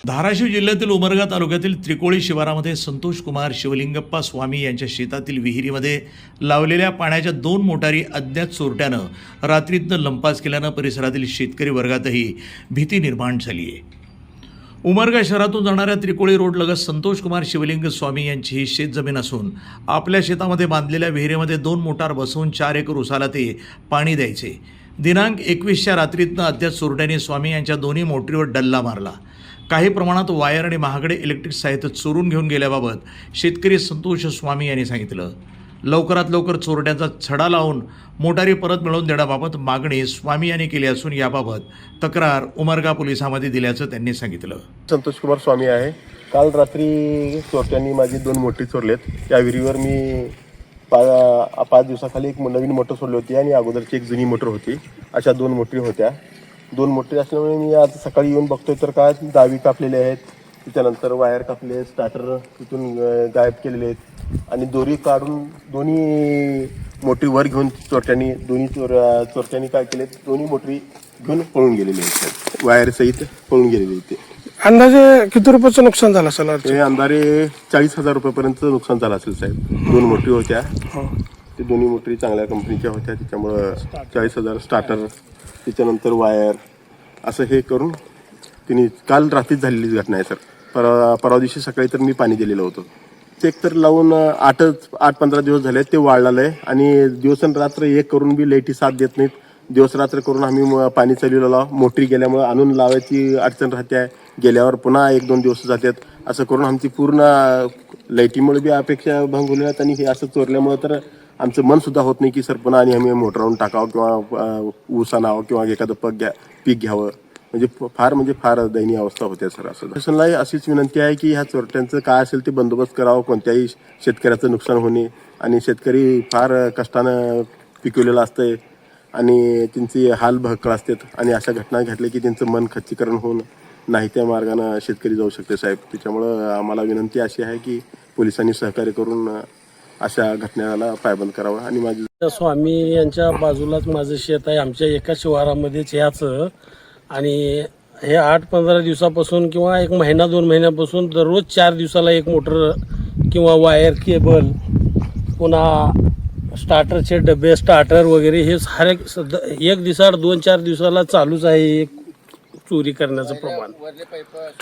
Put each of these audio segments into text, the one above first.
धाराशिव जिल्ह्यातील उमरगा तालुक्यातील त्रिकोळी शिवारामध्ये संतोष कुमार शिवलिंगप्पा स्वामी यांच्या शेतातील विहिरीमध्ये लावलेल्या पाण्याच्या 2 मोटारी अज्ञात चोरट्यानं रात्रीतनं लंपास केल्यानं परिसरातील शेतकरी वर्गातही भीती निर्माण झाली आहे। उमरगा शहरातून जाणाऱ्या त्रिकोळी रोडलगत संतोष कुमार शिवलिंग स्वामी यांची ही शेतजमीन असून आपल्या शेतामध्ये बांधलेल्या विहिरीमध्ये 2 मोटार बसवून 4 एकर उसाला ते पाणी द्यायचे। दिनांक 21च्या रात्रीतनं अज्ञात चोरट्यांनी स्वामी यांच्या दोन्ही मोटरीवर डल्ला मारला। काही प्रमाणात वायर आणि महागडे इलेक्ट्रिक साहित्य चोरून घेऊन गेल्याबाबत शेतकरी संतोष स्वामी यांनी सांगितलं। लवकरात लवकर चोरट्यांचा छडा लावून मोटारी परत मिळवून देण्याबाबत मागणी स्वामी यांनी केली असून याबाबत तक्रार उमरगा पोलिसांमध्ये दिल्याचं त्यांनी सांगितलं। संतोष कुमार स्वामी आहे। काल रात्री चोरट्यांनी माझी 2 मोटरी चोरलेत। या विहिरीवर मी 5 दिवसाखाली एक नवीन मोटर सोडली होती आणि अगोदरची एक जुनी मोटर होती। अशा 2 मोटरी होत्या। 2 मोटरी असल्यामुळे मी आज सकाळी येऊन बघतोय तर काय दावी कापलेले आहेत, त्याच्यानंतर वायर कापले, स्टार्टर तिथून गायब केलेले आहेत आणि दोरी काढून दोन्ही मोटरी वर घेऊन चोरट्यांनी काय केले, दोन्ही मोटरी घेऊन पळून गेलेले आहेत। वायर सहित पळून गेलेले आहेत। अंदाजे किती रुपयाचं नुकसान झालं असेल? ते अंदाजे 40,000 रुपयापर्यंत नुकसान झालं असेल साहेब। 2 मोटरी होत्या, ते दोन्ही मोटरी चांगल्या कंपनीच्या होत्या, त्याच्यामुळं 40,000 स्टार्टर, त्याच्यानंतर वायर असं हे करून तिने काल रात्रीच झालेली घटना आहे सर। परवा दिवशी सकाळी तर मी पाणी दिलेलं होतं। चेक तर लावून 8-15 दिवस झाले ते वाळलेलं आहे आणि दिवसरात्र एक करून बी लाईटी साथ देत नाहीत। दिवसरात्र करून आम्ही पाणी चालवलेलं, मोटरी गेल्यामुळे आणून लावायची अडचण राहते, गेल्यावर पुन्हा 1-2 दिवस जातात। असं करून आमची पूर्ण लाईटीमुळे बी अपेक्षा भंग होण्यात आणि हे असं चोरल्यामुळे तर आमचं मन सुद्धा होत नाही की सर पुन्हा आणि आम्ही मोटरावरून टाकावं किंवा ऊस आणावं किंवा एखादं पीक घ्यावं। म्हणजे फार दयनीय अवस्था होते सर। असं शासनाला अशीच विनंती आहे की ह्या चोरट्यांचं काय असेल ते बंदोबस्त करावं, कोणत्याही शेतकऱ्याचं नुकसान होणे आणि शेतकरी फार कष्टानं पिकवलेलं असतंय आणि त्यांचे हाल भक्कळ असतात आणि अशा घटना घडल्या की त्यांचं मन खच्चीकरण होऊन नाही त्या मार्गाने शेतकरी जाऊ शकते साहेब। त्याच्यामुळं आम्हाला विनंती अशी आहे की पोलिसांनी सहकार्य करून अशा घटनेला पायबंद करावं। आणि माझी स्वामी यांच्या बाजूलाच माझं शेत आहे, आमच्या एका शिवारामध्येच ह्याचं, आणि हे 8-15 दिवसापासून किंवा 1 महिना 2 महिन्यापासून दररोज 4 दिवसाला एक मोटर किंवा वायर केबल, पुन्हा स्टार्टरचे डबे, स्टार्टर वगैरे हे सारे 1 दिवसाआड 2-4 दिवसाला चालूच आहे चोरी करण्याचं प्रमाण।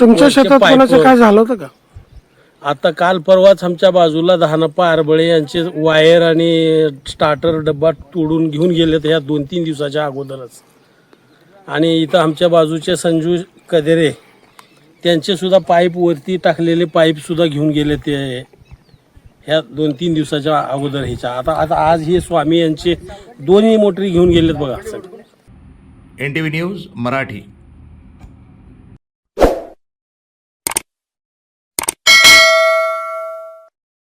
तुमच्या शेतात कोणाचं काय झालं होतं का? आता काल परवाच आमच्या बाजूला दहानप्पा आरबळे यांचे वायर आणि स्टार्टर डब्बा तोडून घेऊन गेलेत ह्या 2-3 दिवसाच्या अगोदरच। आणि इथं आमच्या बाजूचे संजू कदेरे त्यांचे सुद्धा पाईप वरती टाकलेले पाईप सुद्धा घेऊन गेले ते ह्या 2-3 दिवसाच्या अगोदर ह्याच्या। आता आज हे स्वामी यांचे दोन्ही मोटरी घेऊन गेलेत बघा सगळे। NTV news Marathi.